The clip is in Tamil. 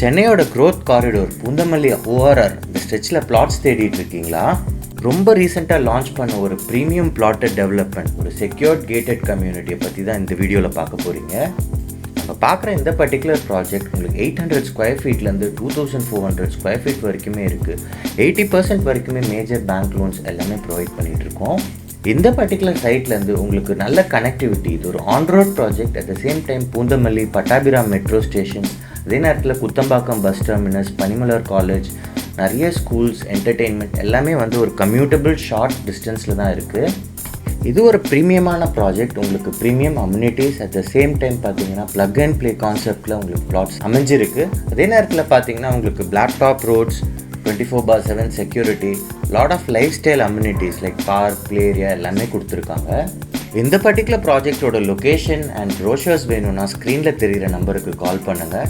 சென்னையோட growth corridor பூந்தமல்லி ORR இந்த ஸ்ட்ரெச்சில் plots தேடிட்டு இருக்கீங்களா? ரொம்ப ரீசெண்டாக லான்ச் பண்ண ஒரு ப்ரீமியம் பிளாட்டட் டெவலப்மெண்ட், ஒரு செக்யூர்ட் கேட்டட் கம்யூனிட்டியை பற்றி தான் இந்த வீடியோவில் பார்க்க போகிறீங்க. நம்ம பார்க்குற இந்த பர்டிகுலர் ப்ராஜெக்ட் உங்களுக்கு 800 ஸ்கொயர் ஃபீட்லேருந்து 2400 ஸ்கொயர் ஃபீட் வரைக்குமே இருக்குது. 80% வரைக்குமே மேஜர் பேங்க் லோன்ஸ் எல்லாமே ப்ரொவைட் பண்ணிகிட்ருக்கோம். இந்த பர்டிகுலர் சைட்லேருந்து உங்களுக்கு நல்ல கனெக்டிவிட்டி, இது ஒரு on road project. At the same time Poonamallee Pattabiram metro station, அதே நேரத்தில் குத்தம்பாக்கம் பஸ் டெர்மினஸ், பனிமலர் காலேஜ், நிறைய ஸ்கூல்ஸ், என்டர்டெயின்மெண்ட் எல்லாமே ஒரு கம்யூட்டபிள் ஷார்ட் டிஸ்டன்ஸில் தான் இருக்குது. இது ஒரு ப்ரீமியமான ப்ராஜெக்ட். உங்களுக்கு premium amenities, at the same time பார்த்தீங்கன்னா ப்ளக் அண்ட் ப்ளே கான்செப்டில் உங்களுக்கு பிளாட்ஸ் அமைஞ்சிருக்கு. அதே நேரத்தில் பார்த்தீங்கன்னா உங்களுக்கு black top roads, 24/7 security, lot of life style amenities like park, play area எல்லாமே கொடுத்துருக்காங்க. இந்த பர்டிகுலர் ப்ராஜெக்டோட லொக்கேஷன் அண்ட் ப்ரோஷர்ஸ் வேணும்னா ஸ்க்ரீனில் தெரிகிற நம்பருக்கு கால் பண்ணுங்கள்.